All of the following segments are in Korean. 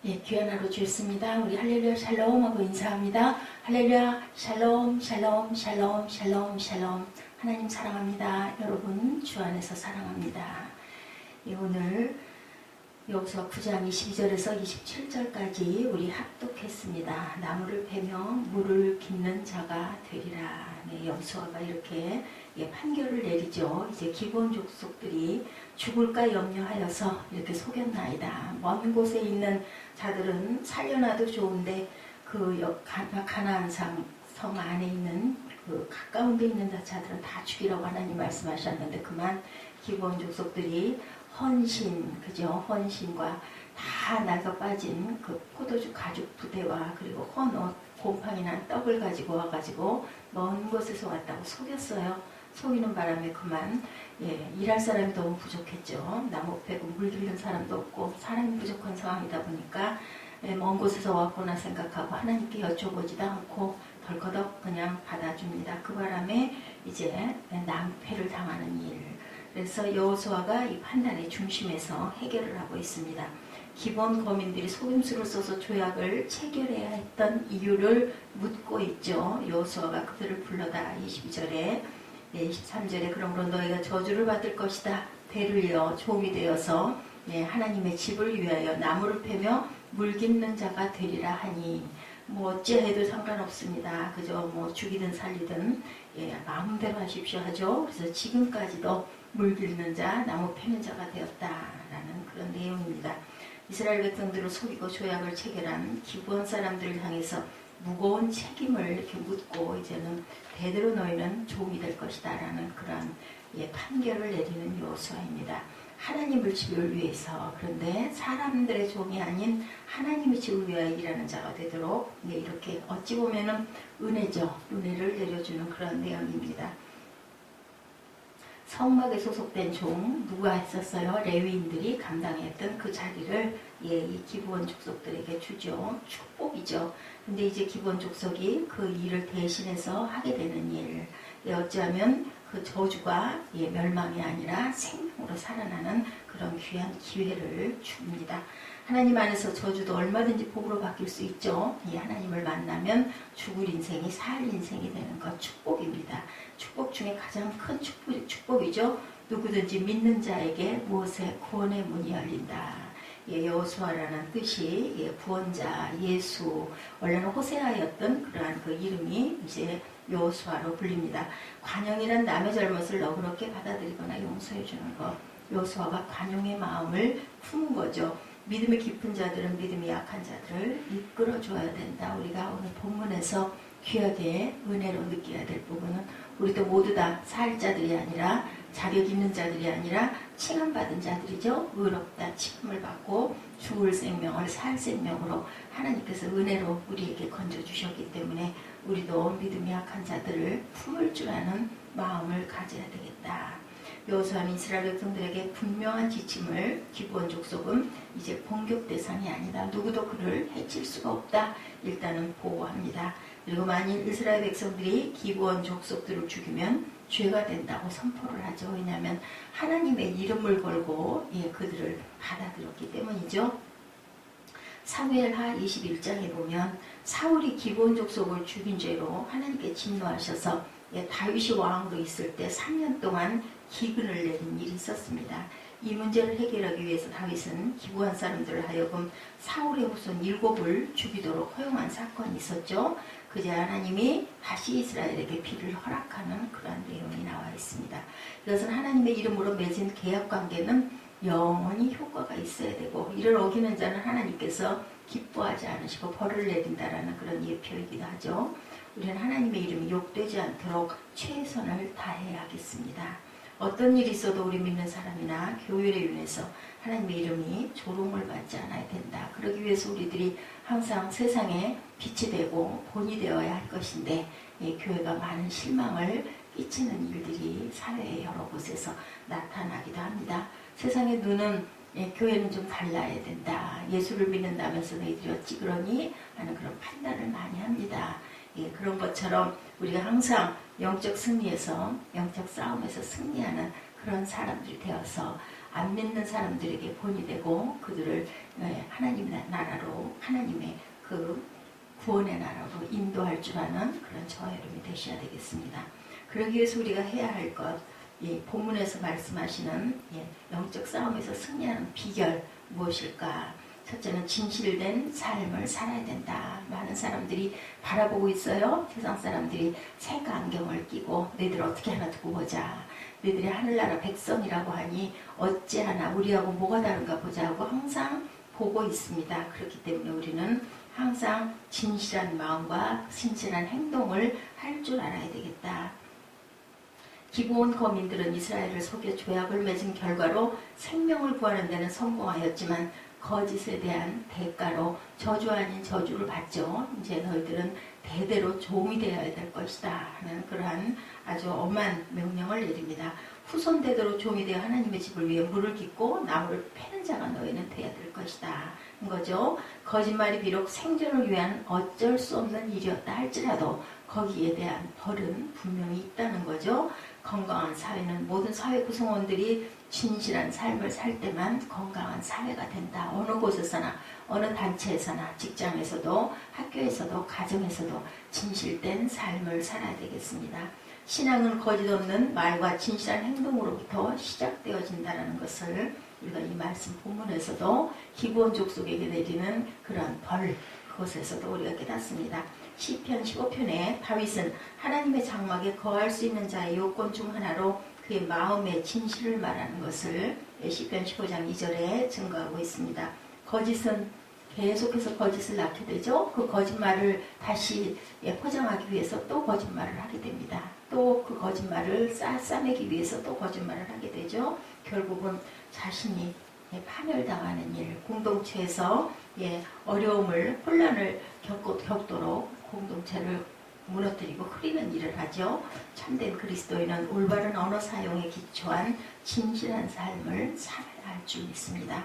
예, 귀한 하루 주였습니다. 우리 할렐루야 샬롬 하고 인사합니다. 할렐루야 샬롬 샬롬 샬롬 샬롬 샬롬. 하나님 사랑합니다. 여러분 주 안에서 사랑합니다. 예, 오늘 여호수아 9장 22절에서 27절까지 우리 합독했습니다. 나무를 베며 물을 깃는 자가 되리라. 네, 여호수아가 이렇게 판결을 내리죠. 이제 기브온 족속들이 죽을까 염려하여서 이렇게 속였나이다. 먼 곳에 있는 자들은 살려놔도 좋은데 그 가나안 성 안에 있는 그 가까운 데 있는 자들은 다 죽이라고 하나님 말씀하셨는데 그만 기브온 족속들이 헌신, 헌신과 다 낡아 빠진 그 포도주 가죽 부대와 그리고 헌옷, 곰팡이 난 떡을 가지고 와가지고 먼 곳에서 왔다고 속였어요. 속이는 바람에 그만 일할 사람이 너무 부족했죠. 나무 패고 물 길는 사람도 없고 사람이 부족한 상황이다 보니까 먼 곳에서 왔구나 생각하고 하나님께 여쭤보지도 않고 덜커덕 그냥 받아줍니다. 그 바람에 이제 낭패를 당하는 일. 그래서 여호수아가 이 판단의 중심에서 해결을 하고 있습니다. 기본 거민들이 속임수를 써서 조약을 체결해야 했던 이유를 묻고 있죠. 여호수아가 그들을 불러다 22절에 23절에 그러므로 너희가 저주를 받을 것이다. 대를 이어 종이 되어서 하나님의 집을 위하여 나무를 패며 물 깃는 자가 되리라 하니 어찌 해도 상관없습니다. 그저 죽이든 살리든 마음대로 하십시오 하죠. 그래서 지금까지도 물 깃는 자, 나무 패는 자가 되었다라는 그런 내용입니다. 이스라엘 백성들을 속이고 조약을 체결한 기브온 사람들을 향해서 무거운 책임을 이렇게 묻고 이제는 대대로 너희는 종이 될 것이다 라는 그런 판결을 내리는 여호수아입니다. 하나님의 집을 위해서 그런데 사람들의 종이 아닌 하나님의 집을 위하여 일하는 자가 되도록 이렇게 어찌 보면은 은혜죠. 은혜를 내려주는 그런 내용입니다. 성막에 소속된 종 누가 했었어요? 레위인들이 감당했던 그 자리를 이 기브온 족속들에게 주죠. 축복이죠. 근데 이제 기브온 족속이 그 일을 대신해서 하게 되는 일. 어찌하면 그 저주가 멸망이 아니라 생명으로 살아나는 그런 귀한 기회를 줍니다. 하나님 안에서 저주도 얼마든지 복으로 바뀔 수 있죠. 하나님을 만나면 죽을 인생이 살 인생이 되는 것 축복입니다. 축복 중에 가장 큰 축복이죠. 누구든지 믿는 자에게 무엇에 구원의 문이 열린다. 여호수아라는 뜻이 구원자, 예수, 원래는 호세아였던 그러한 그 이름이 이제 여호수아로 불립니다. 관용이란 남의 잘못을 너그럽게 받아들이거나 용서해 주는 것. 여호수아가 관용의 마음을 품은 거죠. 믿음이 깊은 자들은 믿음이 약한 자들을 이끌어 줘야 된다. 우리가 오늘 본문에서 귀하게 은혜로 느껴야 될 부분은 우리도 모두 다 살자들이 아니라 자격 있는 자들이 아니라 칭함받은 자들이죠. 의롭다 칭함을 받고 죽을 생명을 살 생명으로 하나님께서 은혜로 우리에게 건져주셨기 때문에 우리도 믿음이 약한 자들을 품을 줄 아는 마음을 가져야 되겠다. 여호수아는 이스라엘 백성들에게 분명한 지침을 기브온 족속은 이제 공격 대상이 아니다. 누구도 그를 해칠 수가 없다. 일단은 보호합니다. 그리고 만일 이스라엘 백성들이 기브온 족속들을 죽이면 죄가 된다고 선포를 하죠. 왜냐하면 하나님의 이름을 걸고 그들을 받아들였기 때문이죠. 사무엘하 21장에 보면 사울이 기브온 족속을 죽인 죄로 하나님께 진노하셔서 다윗이 왕으로 있을 때 3년 동안 기근을 내린 일이 있었습니다. 이 문제를 해결하기 위해서 다윗은 기브온 사람들을 하여금 사울의 후손 7을 죽이도록 허용한 사건이 있었죠. 그제 하나님이 다시 이스라엘에게 피를 허락하는 그런 내용이 나와 있습니다. 이것은 하나님의 이름으로 맺은 계약관계는 영원히 효과가 있어야 되고 이를 어기는 자는 하나님께서 기뻐하지 않으시고 벌을 내린다라는 그런 예표이기도 하죠. 우리는 하나님의 이름이 욕되지 않도록 최선을 다해야겠습니다. 어떤 일이 있어도 우리 믿는 사람이나 교회를 인해서 하나님의 이름이 조롱을 받지 않아야 된다. 그러기 위해서 우리들이 항상 세상에 빛이 되고 본이 되어야 할 것인데 교회가 많은 실망을 끼치는 일들이 사회의 여러 곳에서 나타나기도 합니다. 세상의 눈은 교회는 좀 달라야 된다. 예수를 믿는다면서 너희들이 어찌 그러니? 하는 그런 판단을 많이 합니다. 그런 것처럼 우리가 항상 영적 승리에서 영적 싸움에서 승리하는 그런 사람들이 되어서 안 믿는 사람들에게 본이 되고 그들을 하나님의 나라로, 하나님의 그 구원의 나라로 인도할 줄 아는 그런 저와 여러분이 되셔야 되겠습니다. 그러기 위해서 우리가 해야 할 것, 본문에서 말씀하시는 영적 싸움에서 승리하는 비결 무엇일까? 첫째는 진실된 삶을 살아야 된다. 많은 사람들이 바라보고 있어요. 세상 사람들이 색 안경을 끼고 너희들 어떻게 하나 두고 보자. 너희들이 하늘나라 백성이라고 하니 어찌하나 우리하고 뭐가 다른가 보자 하고 항상 보고 있습니다. 그렇기 때문에 우리는 항상 진실한 마음과 진실한 행동을 할 줄 알아야 되겠다. 기브온 거민들은 이스라엘을 속여 조약을 맺은 결과로 생명을 구하는 데는 성공하였지만 거짓에 대한 대가로 저주 아닌 저주를 받죠. 이제 너희들은 대대로 종이 되어야 될 것이다 하는 그러한 아주 엄한 명령을 내립니다. 후손 대대로 종이 되어 하나님의 집을 위해 물을 깃고 나무를 패는 자가 너희는 되어야 될 것이다. 거죠. 거짓말이 비록 생존을 위한 어쩔 수 없는 일이었다 할지라도 거기에 대한 벌은 분명히 있다는 거죠. 건강한 사회는 모든 사회 구성원들이 진실한 삶을 살 때만 건강한 사회가 된다. 어느 곳에서나 어느 단체에서나 직장에서도 학교에서도 가정에서도 진실된 삶을 살아야 되겠습니다. 신앙은 거짓 없는 말과 진실한 행동으로부터 시작되어진다는 것을 우리가 이 말씀 본문에서도 기브온 족속에게 내리는 그런 벌, 그것에서도 우리가 깨닫습니다. 시편 15편에 다윗은 하나님의 장막에 거할 수 있는 자의 요건 중 하나로 그의 마음의 진실을 말하는 것을 시편 15장 2절에 증거하고 있습니다. 거짓은 계속해서 거짓을 낳게 되죠. 그 거짓말을 다시 포장하기 위해서 또 거짓말을 하게 됩니다. 또 그 거짓말을 싸매기 위해서 또 거짓말을 하게 되죠. 결국은 자신이 파멸당하는 일, 공동체에서 어려움을, 혼란을 겪도록 공동체를 무너뜨리고 흐리는 일을 하죠. 참된 그리스도인은 올바른 언어 사용에 기초한 진실한 삶을 살아야 할 줄 믿습니다.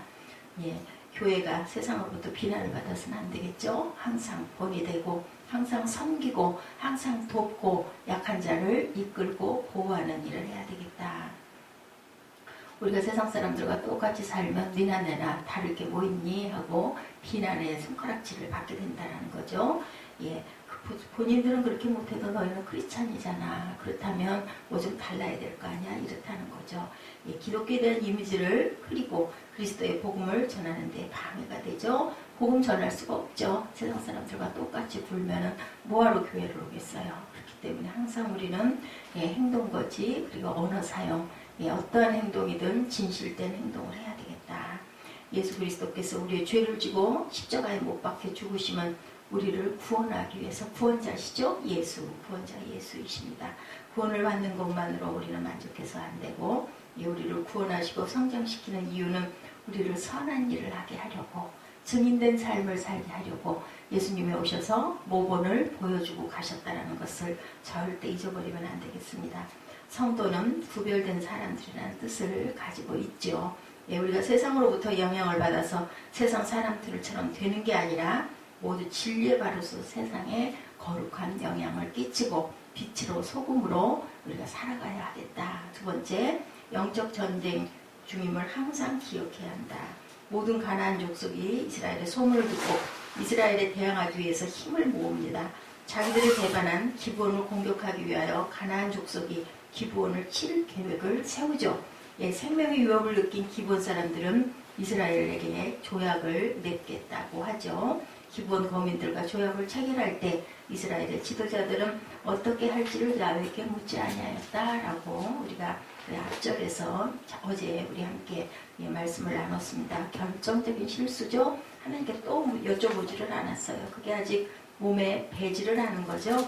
교회가 세상으로부터 비난을 받아서는 안 되겠죠. 항상 본이 되고 항상 섬기고 항상 돕고 약한 자를 이끌고 보호하는 일을 해야 되겠다. 우리가 세상 사람들과 똑같이 살면 니나 내나 다를 게 뭐 있니 하고 비난의 손가락질을 받게 된다는 거죠. 본인들은 그렇게 못해도 너희는 크리스찬이잖아. 그렇다면 뭐 좀 달라야 될 거 아니야? 이렇다는 거죠. 기독교에 대한 이미지를 흐리고 그리스도의 복음을 전하는 데 방해가 되죠. 복음 전할 수가 없죠. 세상 사람들과 똑같이 굴면은 뭐하러 교회를 오겠어요. 그렇기 때문에 항상 우리는 행동거지 그리고 언어 사용 어떠한 행동이든 진실된 행동을 해야 되겠다. 예수 그리스도께서 우리의 죄를 지고 십자가에 못 박혀 죽으심은 우리를 구원하기 위해서 구원자시죠. 구원자 예수이십니다. 구원을 받는 것만으로 우리는 만족해서 안 되고 우리를 구원하시고 성장시키는 이유는 우리를 선한 일을 하게 하려고 증인된 삶을 살게 하려고 예수님이 오셔서 모본을 보여주고 가셨다는 것을 절대 잊어버리면 안 되겠습니다. 성도는 구별된 사람들이라는 뜻을 가지고 있죠. 우리가 세상으로부터 영향을 받아서 세상 사람들처럼 되는 게 아니라 모두 진리의 바로서 세상에 거룩한 영향을 끼치고 빛으로 소금으로 우리가 살아가야 하겠다. 두 번째, 영적 전쟁 중임을 항상 기억해야 한다. 모든 가나안 족속이 이스라엘의 소문을 듣고 이스라엘에 대항하기 위해서 힘을 모읍니다. 자기들이 배반한 기브온을 공격하기 위하여 가나안 족속이 기브온을 칠 계획을 세우죠. 생명의 위협을 느낀 기브온 사람들은 이스라엘에게 조약을 맺겠다고 하죠. 기브온 거민들과 조약을 체결할 때 이스라엘의 지도자들은 어떻게 할지를 야훼께 묻지 아니하였다라고 우리가 앞절에서 어제 우리 함께 말씀을 나눴습니다. 결정적인 실수죠. 하나님께 또 여쭤보지를 않았어요. 그게 아직 몸에 배지를 하는 거죠.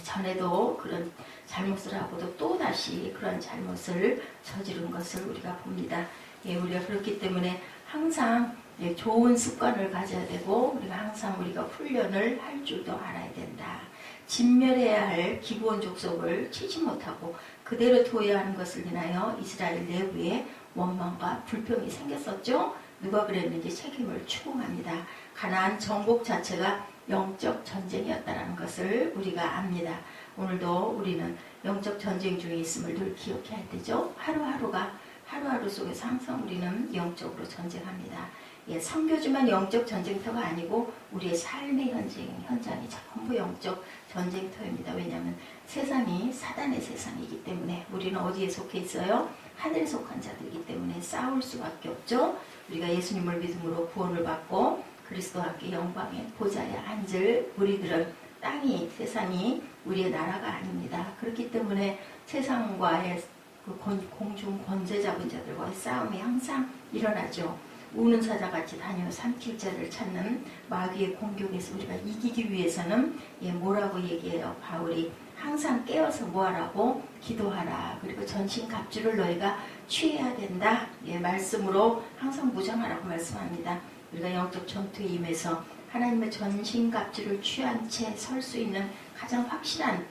전에도 그런 잘못을 하고도 또다시 그런 잘못을 저지른 것을 우리가 봅니다. 우리가 그렇기 때문에 항상 좋은 습관을 가져야 되고 우리가 항상 우리가 훈련을 할 줄도 알아야 된다. 진멸해야 할 기브온 족속을 치지 못하고 그대로 둬야 하는 것을 인하여 이스라엘 내부에 원망과 불평이 생겼었죠. 누가 그랬는지 책임을 추궁합니다. 가나안 정복 자체가 영적 전쟁이었다는 것을 우리가 압니다. 오늘도 우리는 영적 전쟁 중에 있음을 늘 기억해야 되죠. 하루하루가 하루하루 속에서 항상 우리는 영적으로 전쟁합니다. 예, 선교지만 영적 전쟁터가 아니고 우리의 삶의 현장이 전부 영적 전쟁터입니다. 왜냐하면 세상이 사단의 세상이기 때문에 우리는 어디에 속해 있어요? 하늘에 속한 자들이기 때문에 싸울 수밖에 없죠. 우리가 예수님을 믿음으로 구원을 받고 그리스도와 함께 영광의 보좌에 앉을 우리들은 땅이 세상이 우리의 나라가 아닙니다. 그렇기 때문에 세상과의 그 공중 권세 잡은 자들과의 싸움이 항상 일어나죠. 우는 사자같이 다녀 삼킬 자를 찾는 마귀의 공격에서 우리가 이기기 위해서는 뭐라고 얘기해요? 바울이 항상 깨어서 뭐하라고? 기도하라. 그리고 전신갑주를 너희가 취해야 된다. 말씀으로 항상 무장하라고 말씀합니다. 우리가 영적 전투에 임해서 하나님의 전신갑주를 취한 채 설 수 있는 가장 확실한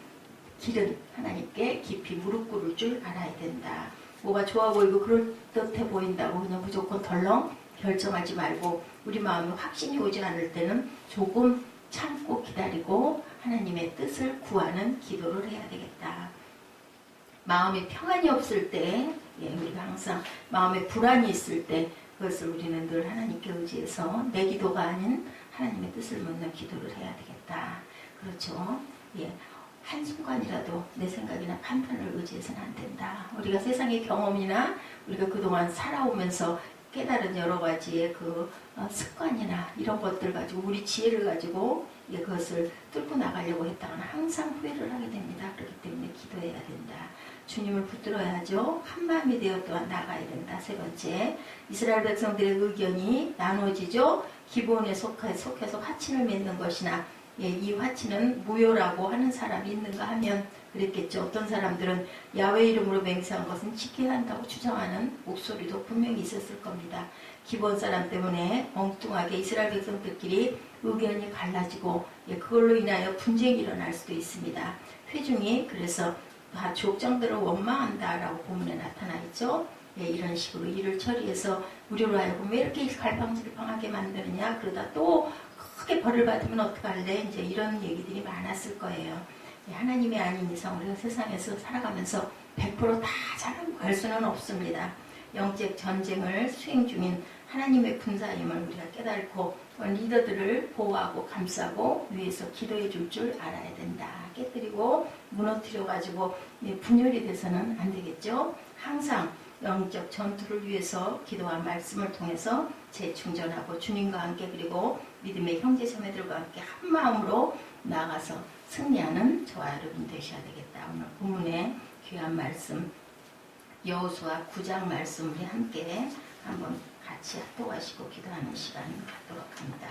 길은 하나님께 깊이 무릎 꿇을 줄 알아야 된다. 뭐가 좋아 보이고 그럴듯해 보인다고 그냥 무조건 덜렁 결정하지 말고 우리 마음에 확신이 오지 않을 때는 조금 참고 기다리고 하나님의 뜻을 구하는 기도를 해야 되겠다. 마음에 평안이 없을 때, 우리가 항상 마음에 불안이 있을 때 그것을 우리는 늘 하나님께 의지해서 내 기도가 아닌 하나님의 뜻을 묻는 기도를 해야 되겠다. 그렇죠? 한순간이라도 내 생각이나 판단을 의지해서는 안 된다. 우리가 세상의 경험이나 우리가 그동안 살아오면서 깨달은 여러 가지의 그 습관이나 이런 것들 가지고 우리 지혜를 가지고 그것을 뚫고 나가려고 했다가는 항상 후회를 하게 됩니다. 그렇기 때문에 기도해야 된다. 주님을 붙들어야죠. 한마음이 되어 또한 나가야 된다. 세 번째, 이스라엘 백성들의 의견이 나눠지죠. 기본에 속해서 화친을 맺는 것이나 이 화친은 무효라고 하는 사람이 있는가 하면 그랬겠죠. 어떤 사람들은 야훼 이름으로 맹세한 것은 지켜야 한다고 주장하는 목소리도 분명히 있었을 겁니다. 기본 사람 때문에 엉뚱하게 이스라엘 백성들끼리 의견이 갈라지고 그걸로 인하여 분쟁이 일어날 수도 있습니다. 회중이 그래서 다 족장들을 원망한다라고 본문에 나타나 있죠. 이런 식으로 일을 처리해서 우리로 하여금 왜 이렇게 갈팡질팡하게 만드느냐, 그러다 또 크게 벌을 받으면 어떡할래, 이제 이런 얘기들이 많았을 거예요. 하나님이 아닌 이상 우리가 세상에서 살아가면서 100% 다 잘하고 갈 수는 없습니다. 영적 전쟁을 수행 중인 하나님의 군사임을 우리가 깨닫고 리더들을 보호하고 감싸고 위에서 기도해 줄 알아야 된다. 깨뜨리고 무너뜨려 가지고 분열이 돼서는 안 되겠죠. 항상 영적 전투를 위해서 기도와 말씀을 통해서 재충전하고 주님과 함께 그리고 믿음의 형제 자매들과 함께 한 마음으로 나아가서 승리하는 저와 여러분 되셔야 되겠다. 오늘 본문의 귀한 말씀 여호수아 9장 말씀 우리 함께 한번 같이 합독하시고 기도하는 시간 갖도록 합니다.